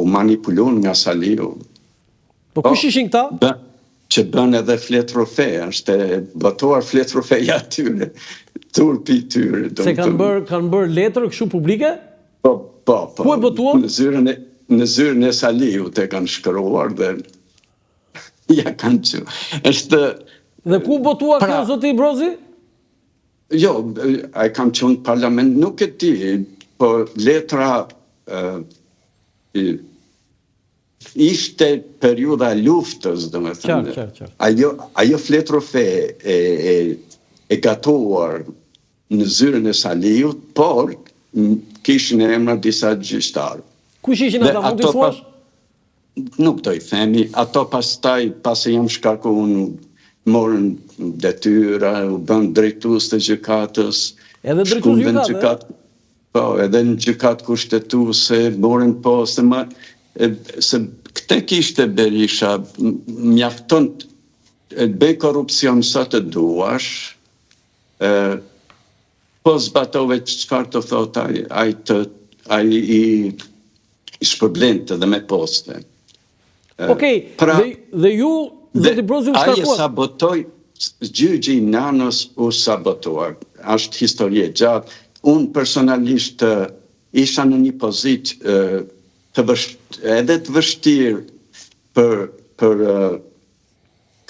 u manipulun nga Saliu. Po kush ishin këta? Që bën edhe flet trofeja, është botuar flet trofeja atyre, turpi tyre. Se kanë bërë letër kështu publike? Po. Ku e botuan? Në zyrën e Saliut e kanë shkruar dhe ja kanë që. Dhe ku botua kjo, zoti Brozi? Jo, a kam qenë parlament, nuk e di, po letra ishte periudha luftës, dhe me thënë. Ajo flet trofe e gatuar në zyrën e Saliut, por kishin emra disa gjyqtarë. Kush ishin ata, mund t'i thuash? Nuk do i themi, ato pastaj, pasi jam shkaku unë morën detyra, u bën drejtues të gjykatës. Edhe drejtues gjykatë? Po, edhe në gjykatë kushtetuese, morën poste, se këte kishte Berisha, mjafton të bëj korupcion sa të duash, po zbatove çfarë të thot ai i shpërblente dhe me poste. Okej, dhe ju, zoti Brozi, u shkarkuat? Aje sabotoj, gjyqi Nanos u sabotuar. Ashtë historie gjatë. Unë personalisht isha në një pozitë edhe të vështirë për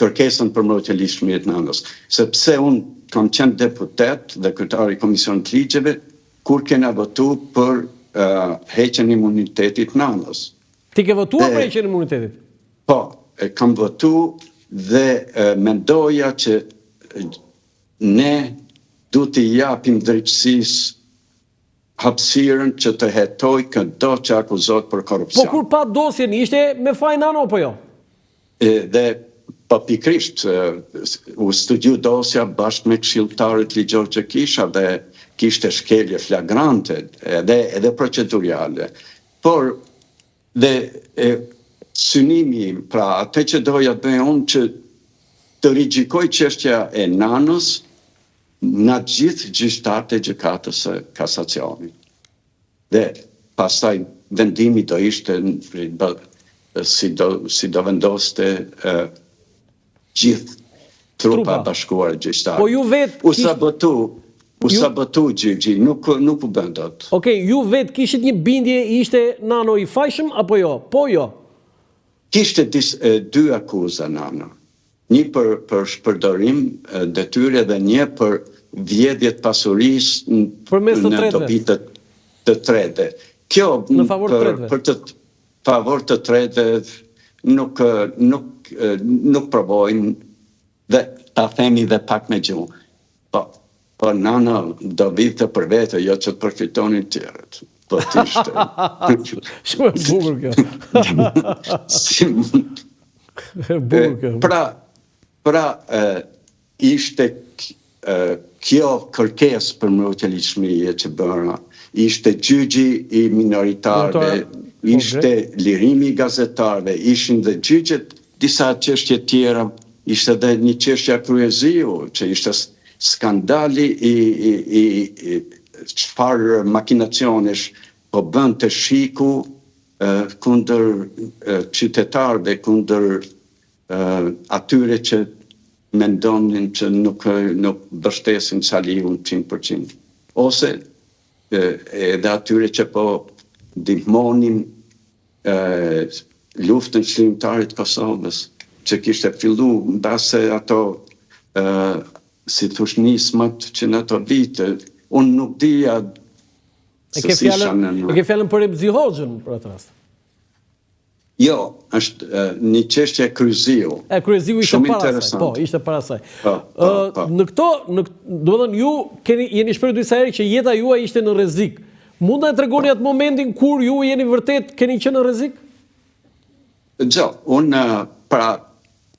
kërkesën për mbrojtje ligjshmërisë Nanos. Sepse unë kam qenë deputet dhe kryetari i Komisionit të Ligjeve kur kena votu për heqjen e imunitetit Nanos. Ti ke votuar për heqjen e imunitetit? Po, kam votu dhe mendoja që ne du t'i japim drejtësisë hapësirën që të hetoj këdo që akuzohet për korupcion. Po kur pa dosjen, ishte me faj Nano apo jo? Dhe po pikrisht, u studiu dosja bashkë me këshilltarët ligjor që kisha dhe kishte shkelje flagrante edhe procedurale. Por, dhe synimi, pra atë që doja të bëj unë që të rigjikoj çështja e Nanos në gjithë gjyqtarët e gjykatës së kasacionit. Dhe pastaj vendimi do ishte si do vendoste gjithë trupa bashkuar gjyqtarë. Po ju vetë U sabotu gjyqi, nuk u bën dot. Okej, ju vetë kishit një bindje, ishte Nano i fajshëm apo jo? Po jo. Kishte dy akuza Nano. Një për shpërdorim detyre dhe një për vjedhjet pasurisë në dobi të tredhe. Kjo për të favor të tredhe nuk provojnë dhe ta themi dhe pak me gjuhë. Po Nano do vite për vete, jo që të përfitonin tjerët. Po t'ishte. Shumë e bukur kjo. Pra, ishte kjo kërkes për mbrojtje ligjshmërie që bëra, ishte gjyqi i minoritarëve, ishte lirimi i gazetarëve, ishin dhe gjyqet disa çështje tjera, ishte dhe një çështja Kryeziu, që ishte skandali i çfarë makinacionesh po bën të shiku kundër qytetarëve, kundër atyre që mendonin që nuk mbështesin Saliun 100%. Ose edhe atyre që po ndihmonin luftën çlirimtare të Kosovës, që kishte fillu mbase ato si thush nismat që në ato vite, unë nuk dija E ke fjallën për Remzi Hoxhën për atë rast? Jo, është një çështje Kryeziu. Kryeziu ishte para saj, po, ishte para saj. Në këto, do të thënë, ju jeni shprehur disa herë që jeta juaj ishte në rrezik. Mund ta tregoni atë momentin kur ju jeni vërtet keni qenë në rrezik? Jo, unë pra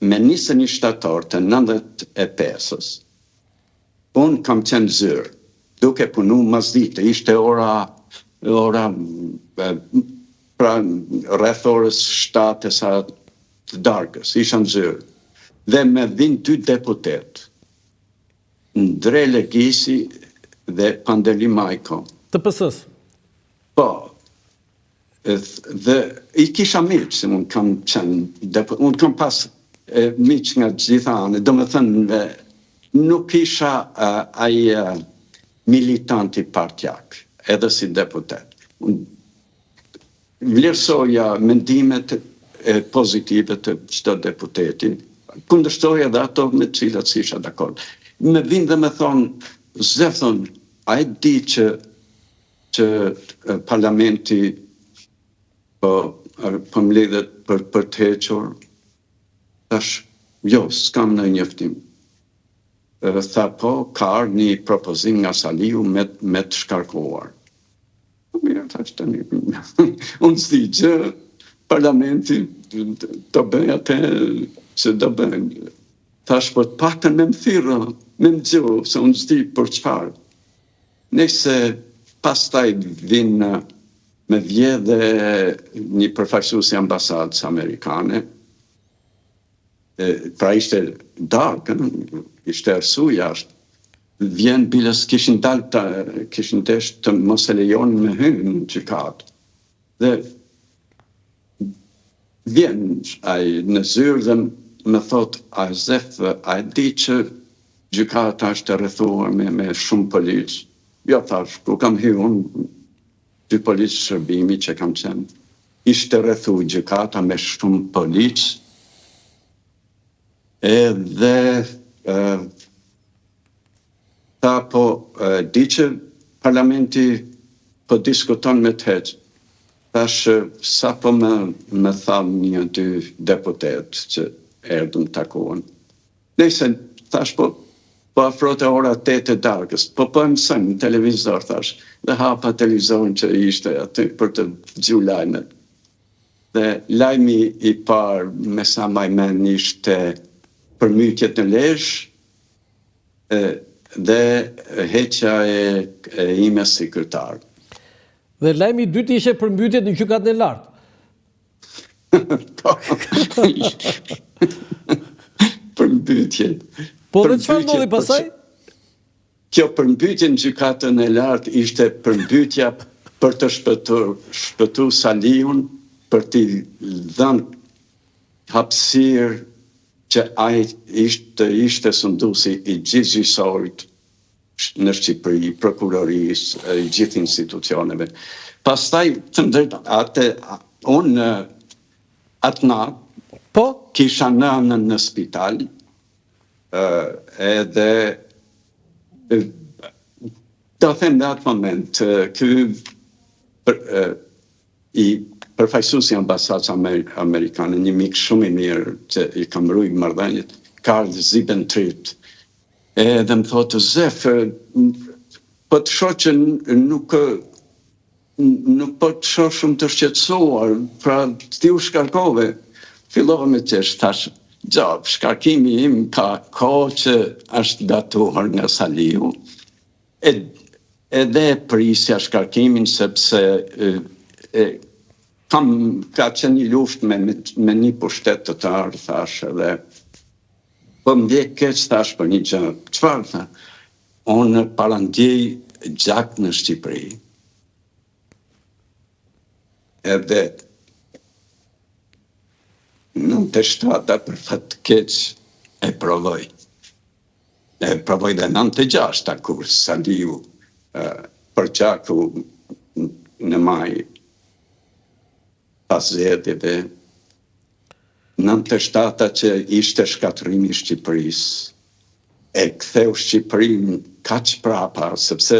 me 21 shtator të 95-s, unë kam qenë zyrë, duke punu masdite, ishte ora pra rreth orës 7 sa të darkës, isha në zyrë. Dhe me vinë 2 deputet, Ndre Legisi dhe Pandeli Majko. Të PS-s? Po. Dhe I kisha miq, se unë kam pas miq nga gjitha anë, do me thënë, nuk isha ai militanti partjak, edhe si deputet. Vlerësoja mendimet pozitive të çdo deputeti, kundërshtoja edhe ato me të cilat si isha dakord. Me vinë dhe me thonë, Zefton, a e di që parlamenti po mbledhet për të hequr? Thash, jo, s'kam në njëftim. Tha po, ka një propozim nga Saliu me të shkarkuar. Mirë, thash tani, unë s'di që parlamenti të bëj atë që do bëj. Thash, po të paktën me më thirrë, me më gjuhë, se unë s'di për çfarë. Nëse pastaj vinë me vjedhe një përfaqësues i ambasadës amerikane, pra ishte darkë, ishte ersu jashtë, vjen bilës kishin desh të mos e lejon me hynë në gjykatë. Dhe vjen ai në zyrë dhe më thot, a Zef, a e di që gjykata është rrethuar me shumë policë? Jo, thash, ku kam hyrë unë, 2 policë shërbimi që kam qenë, ishte rrethuar gjykata me shumë policë, edhe ta po di që parlamenti po diskuton me të heqë. Thash, sa po me thamë 1-2 deputet që erdhën takuan. Nëse, thash, po afrote ora 8 e darkës, po mësën në televizor, thash, dhe hapa televizorin që ishte aty për të dëgjuar lajmet. Dhe lajmi I parë me sa më men ishte përmbytjet në Lezhë dhe heqja e ime sekretar. Dhe lajmi I dytë ishte përmbytjet në gjykatën e lartë. Përmbytjet. Po dhe çfarë ndodhi pastaj? Kjo përmbytje në gjykatën e lartë ishte përmbytja për të shpëtu Saliun, për t'i dhënë hapësirë që ai ishte sunduesi I gjithë gjyqësorit në Shqipëri, prokurorisë, I gjithë institucioneve. Pastaj, të drejtë, unë atë natë kisha nënën në spital, edhe do them në atë moment, I përfaqësuesi I ambasadës amerikane, një mik shumë I mirë që I kam rujt marrëdhëniet, Karl Zibentrit, edhe më thotë, Zef, po të shoh që nuk po të shoh shumë të shqetësuar, pra ti u shkarkove. Fillova me qesh, thash, gjop, shkarkimi im ka kohë që është datuar nga Saliu, edhe prisja shkarkimin, sepse ka qenë një luftë me një pushtetar, thash, edhe po më vjen keq, thash, për një gjë. Çfarë tha? Unë parandjej gjak në Shqipëri. Edhe 97 për fat të keq e provoj. E provoj dhe 96 kur Saliu për gjaku në maj pas zgjedhjeve, 97 që ishte shkatërimi I Shqipërisë, e ktheu Shqipërinë kaq prapa, sepse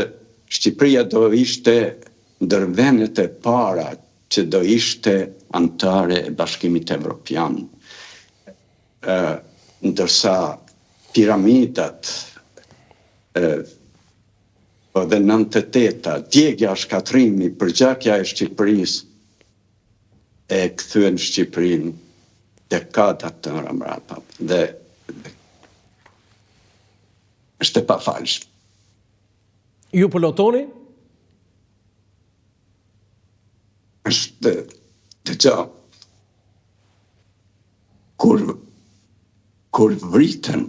Shqipëria do ishte ndër vendet e para që do ishte anëtare e Bashkimit Evropian, ndërsa piramidat dhe 98, djegja shkatrimi, përgjakja e Shqipërisë, e kthyen Shqipërinë dekadat të mrapa dhe është e pafalshme. Ju plotoni? Është dëgjo, kur vritën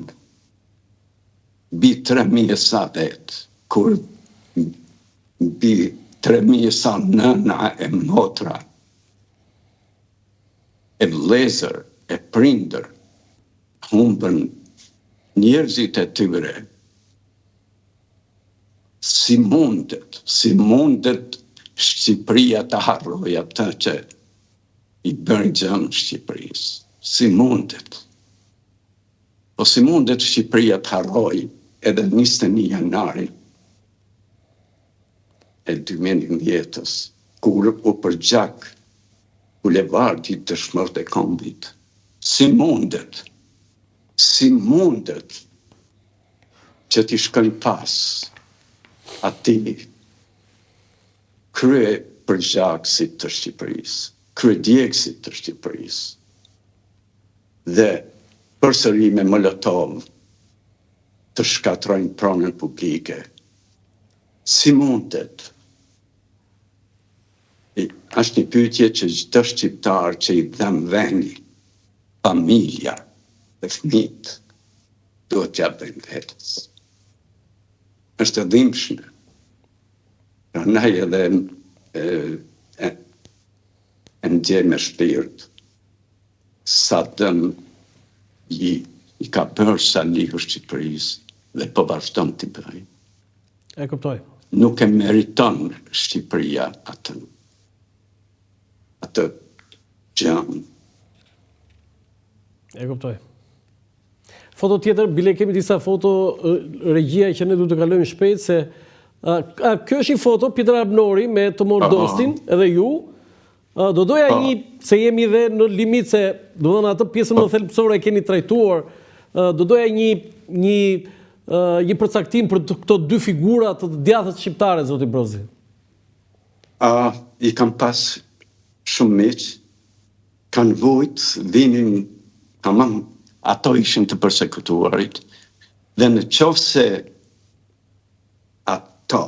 bi 3.000 sa vetë, kur bi 3.000 sa nëna e motra e vëllezër, e prindër, humbën njerëzit e tyre. Si mundet Shqipëria të harroj atë që i bërë gjënë Shqipërisë. Si mundet. Po si mundet Shqipëria të harroj edhe 21 janari e 2010-ës, kur u përgjak bulevardi të Dëshmorët e Kombit. Si mundet që t'i shkën pas ati krye përgjakësit të Shqipërisë, kryedjegësit të Shqipërisë, dhe përsëri me Molotov të shkatrojnë pronën publike. Si mundet? Është një pyetje që çdo shqiptar që i dhem vendi, familja dhe fëmijët duhet t'ja bëjnë vetes. Është e dhimbshme. Prandaj edhe e ndjej me shpirt sa dëm i ka bërë Salihu Shqipërisë dhe po vazhdon t'i bëjë. E kuptoj. Nuk e meriton Shqipëria atë gjën. E kuptoj. Foto tjetër, bile kemi disa foto regjia që ne duhet të kalojmë shpejt se kjo është një foto Pjetër Abnori me Tomor Dostin edhe ju. Do doja një, se jemi dhe në limit se do dhënë atë pjesën më thelbësore e keni trajtuar, do doja një përcaktim për këto dy figura të djathët shqiptare, zoti Brozi. I kam pas shumë miq, kanë vujt, vinin, tamam, ato ishin të përsekutuarit, dhe në qoftë se ato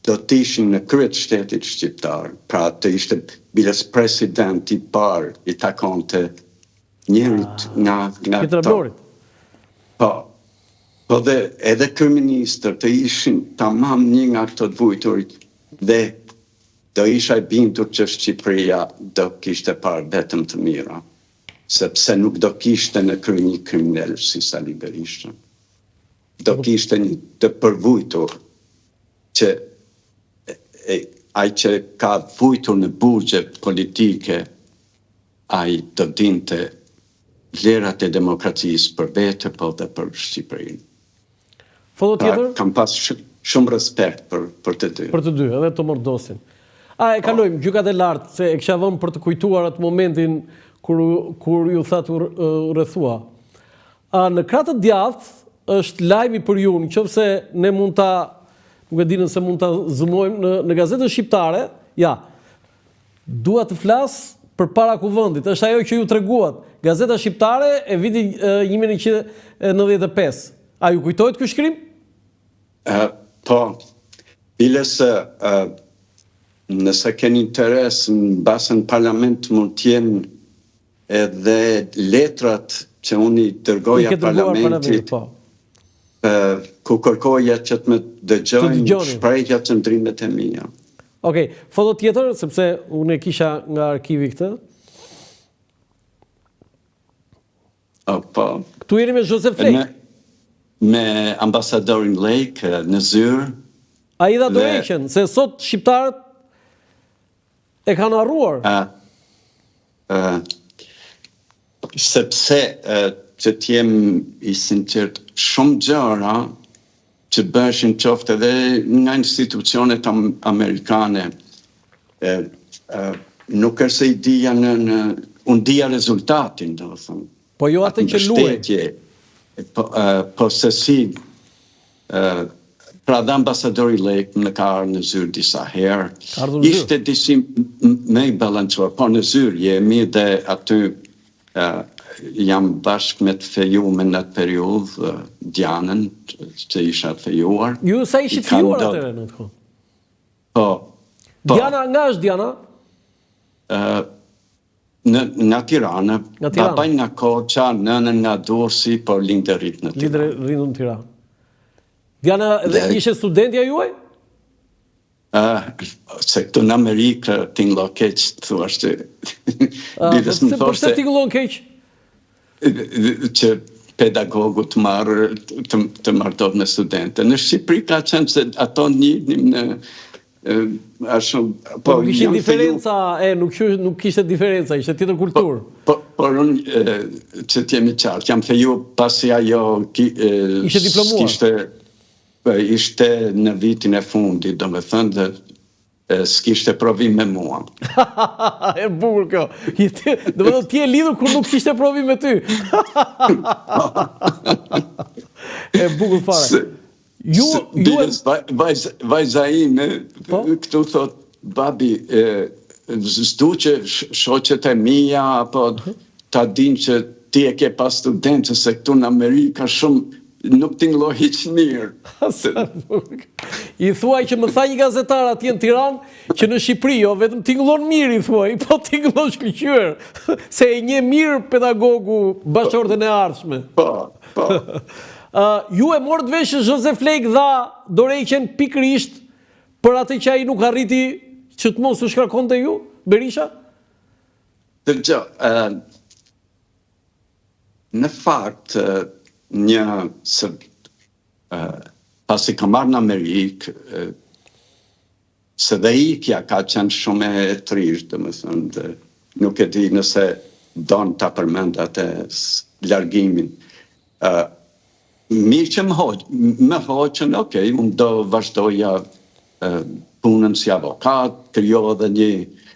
do të ishin në krye të shtetit shqiptar, pra të ishte biles president i parë i takonte njërit nga Pjetër Abnorit. Po dhe edhe kryeministër të ishin tamam një nga këto të vujturit dhe do isha i bindur që Shqipëria do kishte parë vetëm të mira, sepse nuk do kishte në krye një kriminal si Sali Berisha. Do kishte një të përvujtur që ai që ka vujtur në burgje politike, ai do dinte vlerat e demokracisë për vete, po dhe për Shqipërinë. Foto tjetër? Kam pas shumë respekt për të dy. Për të dy, edhe Tomor Dostin. E kalojmë gjykat e lartë, se e kisha vënë për të kujtuar atë momentin kur ju thatë rrethua. Në kratë të djathtë është lajmi për ju, nëse ne mund ta, nuk e di nëse mund ta zoomojmë në gazetën shqiptare, ja. Dua të flas përpara kuvendit, është ajo që ju treguat. Gazeta shqiptare e viti 1995. A ju kujtohet ky shkrim? Po, biles nëse keni interes në basën parlament mund t'jenë edhe letrat që unë i dërgoja parlamentit, ku kërkoja që të më dëgjojnë shprehjet e ndrimet e mia. Okej, foto tjetër, sepse unë e kisha nga arkivi këtë. Po. Këtu jeni me Joseph Lejk. Me ambasadorin Lejk në zyrë. A i dha dorëheqjen, se sot shqiptarët e kanë harruar. Sepse që t'jem i sinqert, shumë gjëra që bëshin qoftë edhe nga institucionet amerikane, nuk është se i dija unë dija rezultatin, do thëmë. Po jo atë që luaj. Po se si, pra dhe ambasadori Lejk në ka arë në zyrë disa herë, ishte disi me i balancuar, po në zyrë jemi dhe aty jam bashkë me të fejume në atë periudhë, Dianën, që isha të fejuar. Ju sa ishit fejuar atëre në të kohë? Po. Diana, nga është Diana? Nga Tirana. Babaj nga Koqa, nënën nga Durrësi, por lindërit në Tirana. Lindër në Tirana. Diana, dhe ishe studentja juaj? Se këtu në Amerikë tinglo keq, thua që lidhës më thoshte... Përse tinglon keq? Që pedagogu të martohet me studente. Në Shqipëri ka qenë se ato njihnim në... Po kishin diferenca, nuk kishte diferenca, ishte tjetër kulturë. Por unë, që t'jemi qartë, jam feju pasi ajo... Ishte diplomuar? Ishte në vitin e fundit, do me thënë dhe s'kishte provim me mua. E bukur kjo. Do me thënë ti e lidhur kur nuk kishte provim me ty. E bukur fare. Vajza ime, këtu thot, babi, zdu që shoqet e mija, apo ta din që ti e ke pas studentës, se këtu në Amerika shumë nuk tinglo hiq mirë. I thuaj që më tha një gazetar atje në Tiranë që në Shqipëri, jo, vetëm tinglon mirë, i thuaj, po tinglon shkëlqyer, se e një mirë pedagogu bashkëshorten e ardhshme. Po. Ju e morët vesh që Joseph Flake dha dorëheqjen pikërisht për atë që ai nuk arriti që të mos u shkarkonte ju, Berisha? Dëgjoj, në fakt, pasi ka marrë në Amerikë, se dhe ikja ka qenë shumë e trisht, dhe më thënë, nuk e di nëse donë ta përmend atë largimin. Mirë që me hoqën, okej, unë do vazhdoja punën si avokat, krijoha dhe një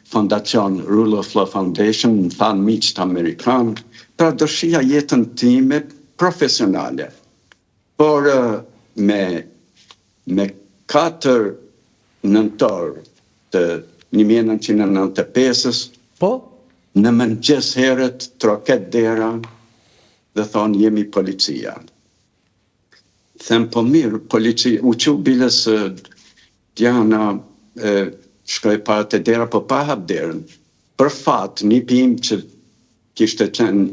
fondacion Rule of Law Foundation, më thanë miqët amerikanë, pra dëshia jetën time profesionale. Por me 4 nëntor të 1995-ës, në mëngjes herët troket dera dhe thonë jemi policia. Them po mirë, policia, u që bilës Diana shkoj para të dera, po pa hap derën. Për fat, një pim që kishte qenë,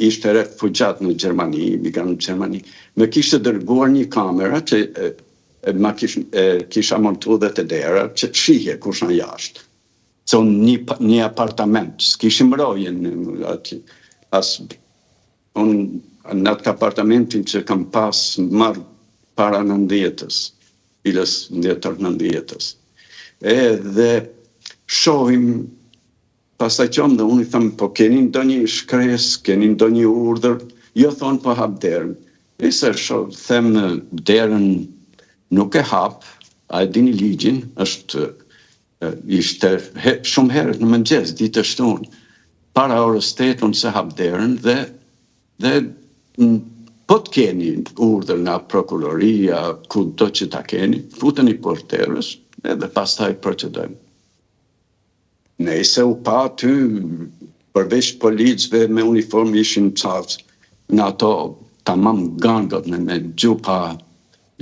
ishte refugjat në Gjermani, imigrant në Gjermani, me kishte dërguar një kamera që ma kisha montu dhe të dera, që shihje kush në jashtë. Se unë një apartament, s'kishim rojen, unë në atë apartamentin që kam pas marrë para 90-ës, ilës ndjetër 90-ës. Dhe shohim, pasaj qëmë dhe unë i thëmë, po keni ndo një shkres, keni ndo një urdhër, jo thonë po hap derën. Ise themë derën nuk e hap, a e dini ligjin, ishte shumë herët në mëngjes, ditë shtunë, para orës 8 unë se hap derën dhe po të keni urdhër nga prokuroria, ku do që ta keni, futën i porterës, edhe pas taj procedojmë. Nëse u pa ty, përveç policëve me uniform ishin cavës, në ato tamam gangat me gjupa,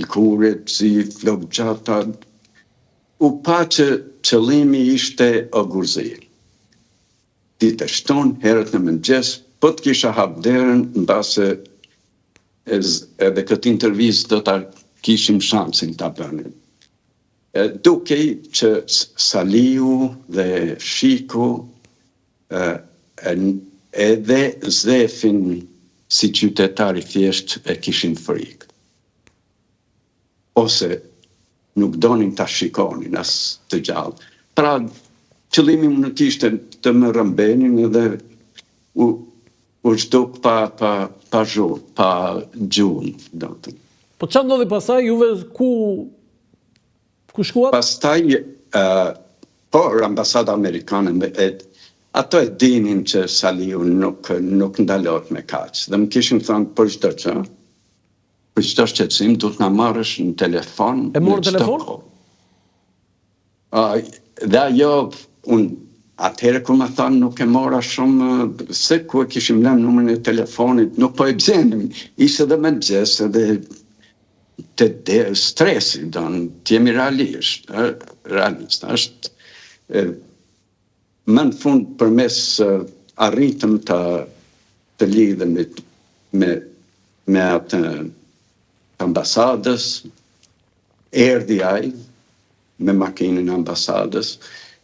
lkuret, si flok gjata, u pa që qëllimi ishte ogurzi. Ditë shtonë, herët në mëngjes, po të kisha hap derën, në base edhe këtë intervjist do të kishim shansin të bënin. Duke që Saliu dhe Shiku edhe Zefin si qytetari thjesht e kishin frikë. Ose nuk donin ta shikonin as të gjallë. Pra, qëllimi më nuk ishte të më rëmbenin edhe u shduk pa zhur, pa gjun. Po që ndodhi pasaj, juve ku shkuat? Pastaj, por ambasada amerikane, ato e dinin që Saliu nuk ndalot me kaq. Dhe më kishin thënë, për çdo që, për çdo shqetësim, du të na marrësh në telefon. E morë në telefon? Dhe ajo, atëherë ku më thanë, nuk e mora shumë, se ku e kishim lënë numrin e telefonit, nuk po e gjenim, ishte dhe me gjesë, edhe të stresi, t'jemi realisht, është më në fund përmes arritëm të lidhëm me atë ambasadës, erdi aj, me makinën e ambasadës,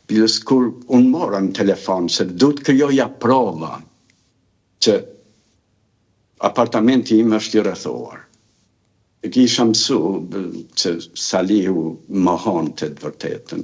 plus kur unë mora në telefon se du të krijoja prova që apartamenti im është i rrethuar. E kisha mësu që Salihu mohon të vërtetën.